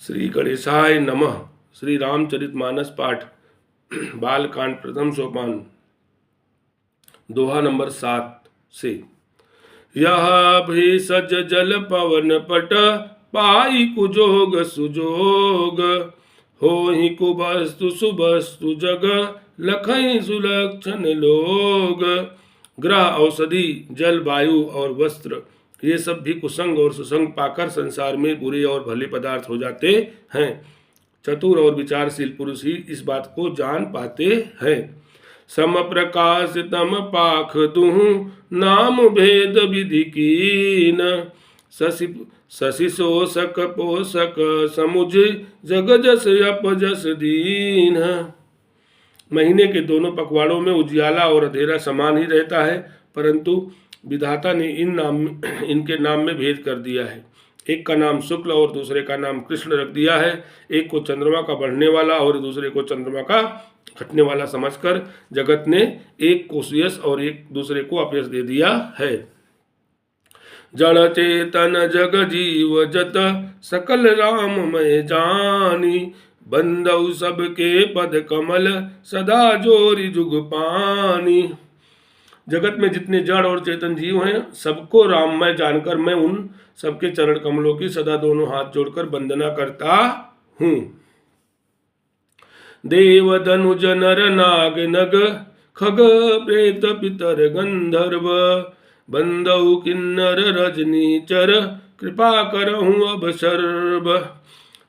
श्री गणेशाय नमः। श्री रामचरितमानस पाठ बालकांड प्रथम सोपान दोहा नंबर 7 से। यह भेषज जल पवन पट पाई कुजोग सुजोग होहि कुबस्तु सुबस्तु जग लखई सुलक्षण लोग। ग्रह औषधि जल वायु और वस्त्र ये सब भी कुसंग और सुसंग पाकर संसार में बुरे और भले पदार्थ हो जाते हैं। चतुर और विचारशील पुरुष ही इस बात को जान पाते हैं। सम प्रकाश तम पाख दुहु नाम भेद विधि कीन शशि शोषक पोषक समुझ जग जस अपजस दीन। महीने के दोनों पखवाड़ों में उजियाला और अंधेरा समान ही रहता है, परंतु विधाता ने इनके नाम में भेद कर दिया है। एक का नाम शुक्ल और दूसरे का नाम कृष्ण रख दिया है। एक को चंद्रमा का बढ़ने वाला और दूसरे को चंद्रमा का घटने वाला समझकर जगत ने एक को सुयश और एक दूसरे को अपयश दे दिया है। जड़ चेतन जग जीव जत सकल राममय जानी बंदौ सबके पद कमल सदा जोरी जुग पानी। जगत में जितने जड़ और चेतन जीव हैं सबको राममय जानकर मैं उन सबके चरण कमलों की सदा दोनों हाथ जोड़कर वंदना करता हूँ। देव धनुज नर नाग नग खग प्रेत पितर गंधर्व बंदौ किन्नर रजनीचर कृपा करहूँ अब सर्व।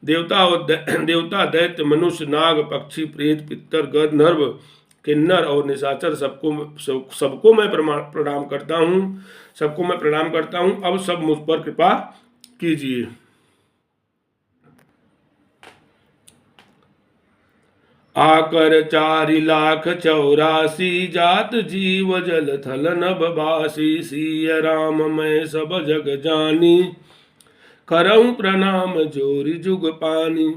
देवता दैत्य मनुष्य नाग पक्षी प्रेत पितर गंधर्व किन्नर और निशाचर सबको मैं प्रणाम करता हूँ। सबको मैं प्रणाम करता हूँ। अब सब मुझ पर कृपा कीजिए। आकर 4,84,00,000 जात जीव जल थल नभ बासी सिय राम मैं सब जग जानी करऊं प्रणाम जोरी जुग पानी।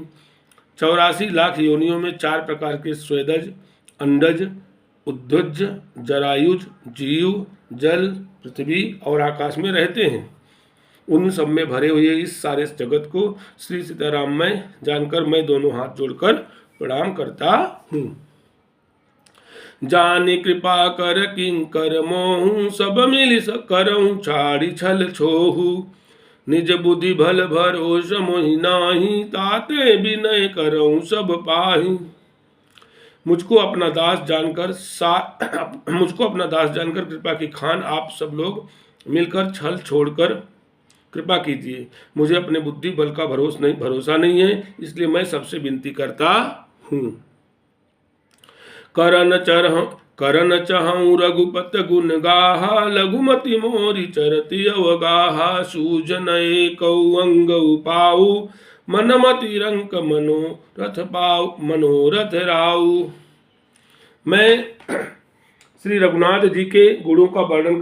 84 लाख योनियों में 4 प्रकार के स्वेदज अंडज उद्भुज जरायुज जीव जल पृथ्वी और आकाश में रहते हैं। उन सब में भरे हुए इस सारे जगत को श्री सीताराम में जानकर मैं दोनों हाथ जोड़कर प्रणाम करता हूँ। जानी कृपा कर किंकर मोहू सब मिल करऊं छाड़ी छल छोहू निज बुद्धि भल भरोस मोहि नाही ताते विनय करऊं सब पाही। मुझको अपना दास जानकर कृपा की खान आप सब लोग मिलकर छल छोड़कर कृपा कीजिए। मुझे अपने बुद्धि बल का भरोसा नहीं है, इसलिए मैं सबसे विनती करता हूँ। करन चहूँ रघुपत गुण गाहा लघुमति मोरी चरति अवगाहा सूजन एकौ अंग पाऊ मनमति रंक मनोरथ राऊ। मैं श्री रघुनाथ जी के गुणों का वर्णन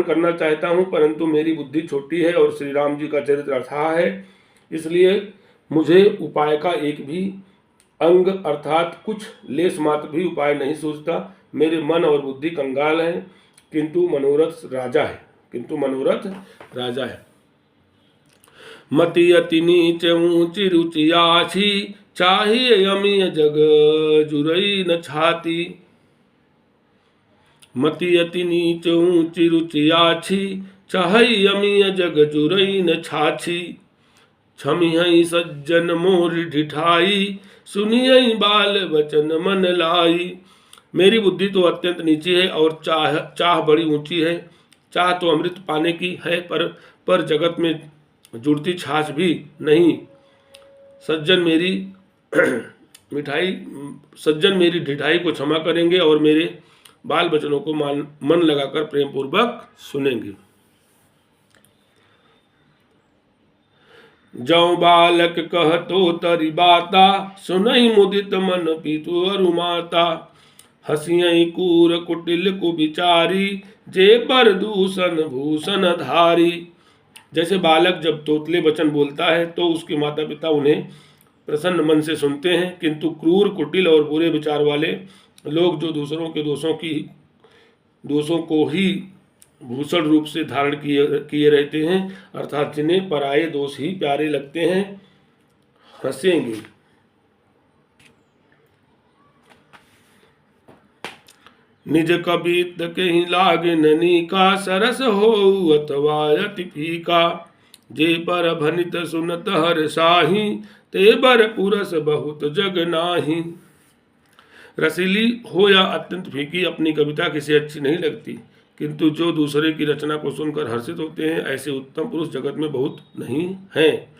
करना चाहता हूँ, परंतु मेरी बुद्धि छोटी है और श्री राम जी का चरित्र अथाह है, इसलिए मुझे उपाय का एक भी अंग अर्थात कुछ लेस मात्र भी उपाय नहीं सूझता। मेरे मन और बुद्धि कंगाल हैं, किंतु मनोरथ राजा है। मति अति नीच ऊंची रुचि आछी चाहिए अमीय जग जुरई न छाती। मति अति नीच ऊंची रुचि आछी चाहिए अमीय जग जुरई न छाछी। छमिहई सज्जन मोर ढिठाई सुनियई बाल वचन मन लाई। मेरी बुद्धि तो अत्यंत नीची है और चाह बड़ी ऊंची है। चाह तो अमृत पाने की है, पर जगत में जुड़ती छाछ भी नहीं। सज्जन मेरी ढिठाई को क्षमा करेंगे और मेरे बाल वचनों को मन लगाकर प्रेम पूर्वक सुनेंगे। जौ बालक कह तो तरि बाता सुनई मुदित मन पीतु अरु माता। हसियई कूर कुटिल कुबिचारी जे पर दूषण भूषण धारी। जैसे बालक जब तोतले वचन बोलता है तो उसके माता पिता उन्हें प्रसन्न मन से सुनते हैं, किंतु क्रूर कुटिल और बुरे विचार वाले लोग जो दूसरों के दोषों को ही भूषण रूप से धारण किए रहते हैं, अर्थात जिन्हें पराये दोष ही प्यारे लगते हैं, हंसेंगे। निज कबित कहीं लागे ननी का, सरस हो अथवा अति फीका। जे पर भनित सुनत हर साही, ते बर पुरस बहुत जग नाही। रसीली हो या अत्यंत फीकी, अपनी कविता किसी अच्छी नहीं लगती, किंतु जो दूसरे की रचना को सुनकर हर्षित होते हैं, ऐसे उत्तम पुरुष जगत में बहुत नहीं हैं।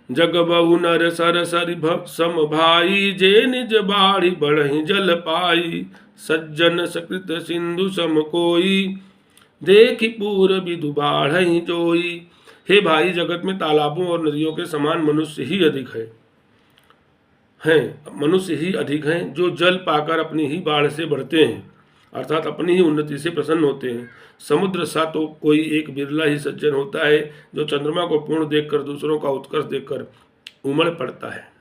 जग बहु नर सर सरि सम भाई, जे निज बाढ़ी बढ़हि जल पाई। सज्जन सकृत सिंधु सम कोई, देखि पूर विदु बाढ़हि जोई। हे भाई, जगत में तालाबों और नदियों के समान मनुष्य ही अधिक मनुष्य ही अधिक हैं, जो जल पाकर अपनी ही बाढ़ से बढ़ते हैं, अर्थात अपनी ही उन्नति से प्रसन्न होते हैं। समुद्र सा तो कोई एक बिरला ही सज्जन होता है, जो चंद्रमा को पूर्ण देखकर दूसरों का उत्कर्ष देखकर उमड़ पड़ता है।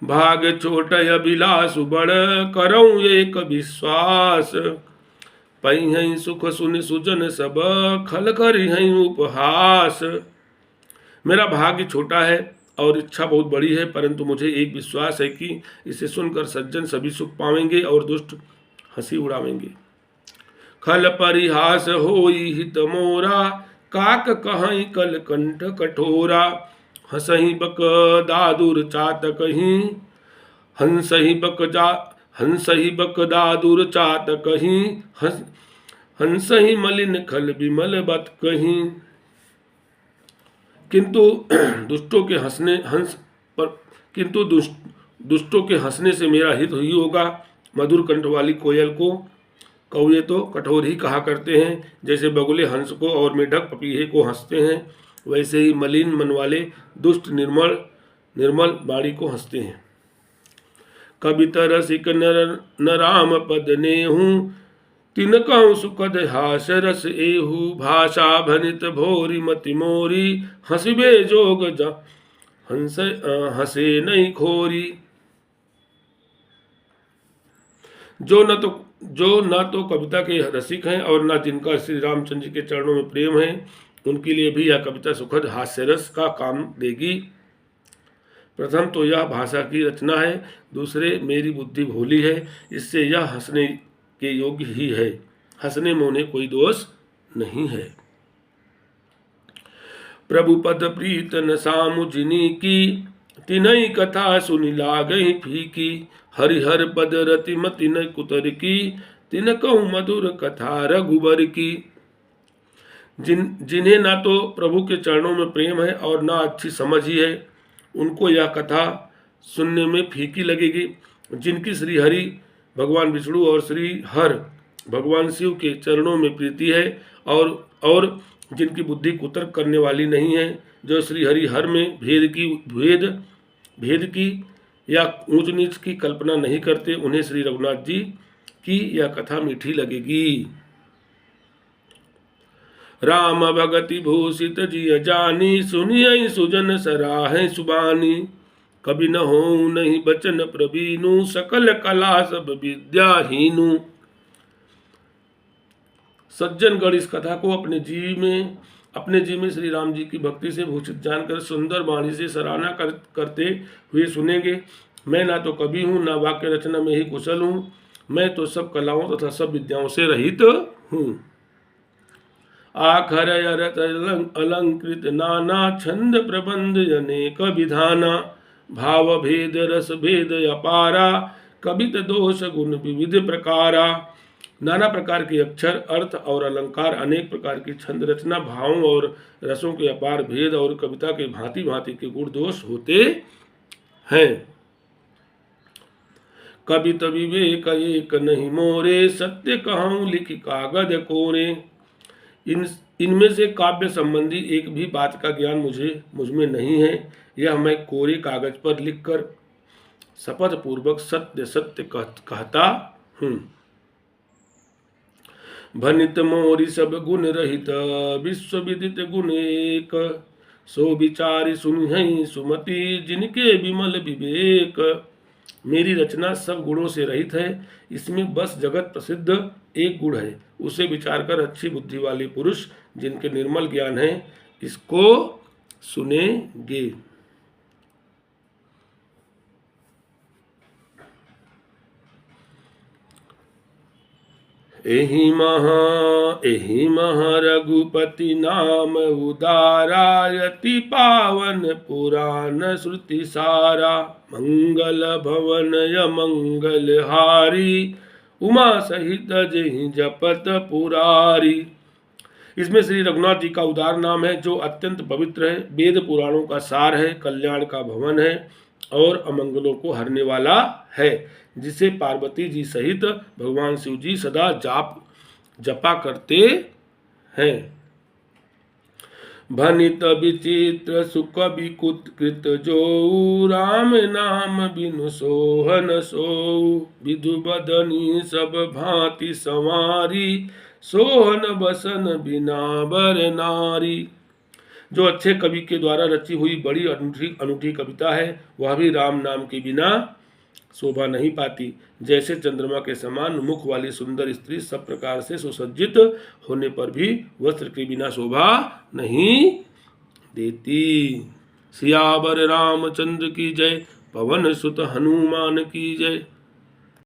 भाग छोट अभिलाष बड़, करऊं एक विश्वास। पई सुख सुनि सुजन सब, खल करिहै उपहास। मेरा भाग्य छोटा है और इच्छा बहुत बड़ी है, परंतु मुझे एक विश्वास है कि इसे सुनकर सज्जन सभी सुख पावेंगे और दुष्ट हंसी उड़ावेंगे। खल परिहास होई हित मोरा, काक कहीं कल कंठ कठोरा। हंसही बक दादुर चातकहीं, हंसही बक दादुर चातकहीं। हंसही मलिन खल विमल बत कहीं। किंतु दुष्टों के हंसने से मेरा हित ही होगा। मधुर कंठ वाली कोयल को कौए तो कठोर ही कहा करते हैं, जैसे बगुले हंस को और मेढक पपीहे को हंसते हैं, वैसे ही मलिन मन वाले दुष्ट निर्मल वाणी को हंसते हैं। कविता रसिक न राम पद नेहूं, तिन कहूँ सुखद हास रस एहू। भाषा भनित भोरी मति मोरी, हंसिबे जोग हंसे नहीं खोरी। जो न तो कविता के रसिक हैं और न जिनका श्री रामचंद्र जी के चरणों में प्रेम है, उनके लिए भी यह कविता सुखद हास्यरस का काम देगी। प्रथम तो यह भाषा की रचना है, दूसरे मेरी बुद्धि भोली है, इससे यह हंसने के योग्य ही है। हंसने में उन्हें कोई दोष नहीं है। प्रभु पद प्रीतन सामु जिनी की, तिनई कथा सुनि लागहि फीकी। हरिहर पद रति मति न कुतर की, तिन कहूँ मधुर कथा रघुबर की। जिन्हें ना तो प्रभु के चरणों में प्रेम है और ना अच्छी समझ ही है, उनको यह कथा सुनने में फीकी लगेगी। जिनकी श्री हरि भगवान विष्णु और श्री हर भगवान शिव के चरणों में प्रीति है और जिनकी बुद्धि कुतर्क करने वाली नहीं है, जो श्री हरि हर में भेद की या ऊंच नीच की कल्पना नहीं करते, उन्हें श्री रघुनाथ जी की यह कथा मीठी लगेगी। राम भगति भूषित जिय जानी, सुनिय सुजन सराहे सुबानी। कभी न हो नहीं बचन प्रवीणु, सकल कला सब विद्याहीनु। सज्जनगण इस कथा को अपने जी में श्री राम जी की भक्ति से भूषित जानकर सुंदर वाणी से सराहना करते हुए सुनेंगे। मैं ना तो कवि हूँ, ना वाक्य रचना में ही कुशल हूँ, मैं तो सब कलाओं तथा सब विद्याओं से रहित हूँ। आखर अरत अलंकृत नाना, छंद प्रबंध अनेक विधाना। भाव भेद रस भेद अपारा, कवित दोष गुण विविध प्रकारा। नाना प्रकार के अक्षर, अर्थ और अलंकार, अनेक प्रकार की छंद रचना, भावों और रसों के अपार भेद और कविता के भांति भांति के गुण दोष होते हैं। कवित विवेक एक नहीं मोरे, सत्य कहूँ लिखि कागज कोरे। इनमें से काव्य संबंधी एक भी बात का ज्ञान मुझ में नहीं है, यह मैं कोरे कागज पर लिखकर शपथ पूर्वक सत्य सत्य कहता हूँ। भनित मोरी सब गुण रहित, विश्व विदित गुण एक। सो विचारी सुनिहै सुमति, जिनके विमल विवेक। मेरी रचना सब गुणों से रहित है, इसमें बस जगत प्रसिद्ध एक गुण है, उसे विचार कर अच्छी बुद्धि वाले पुरुष जिनके निर्मल ज्ञान है इसको सुनेंगे। एहि महा रघुपति नाम उदारायति पावन पुराण श्रुति सारा। मंगल भवन य मंगल हारी उमा सहित जहि जपत पुरारी। इसमें श्री रघुनाथ जी का उदार नाम है जो अत्यंत पवित्र है, वेद पुराणों का सार है, कल्याण का भवन है और अमंगलों को हरने वाला है, जिसे पार्वती जी सहित भगवान शिव जी सदा जपा करते हैं। भनित विचित्र सुख विकुत कृत जो राम नाम बिनु सोहन सो। विधु बदनी सब भांति संवारी सोहन बसन बिना बर नारी। जो अच्छे कवि के द्वारा रची हुई बड़ी अनूठी कविता है वह भी राम नाम के बिना शोभा नहीं पाती। जैसे चंद्रमा के समान मुख वाली सुंदर स्त्री सब प्रकार से सुसज्जित होने पर भी वस्त्र के बिना शोभा नहीं देती। सियावर रामचंद्र की जय, पवन सुत हनुमान की जय।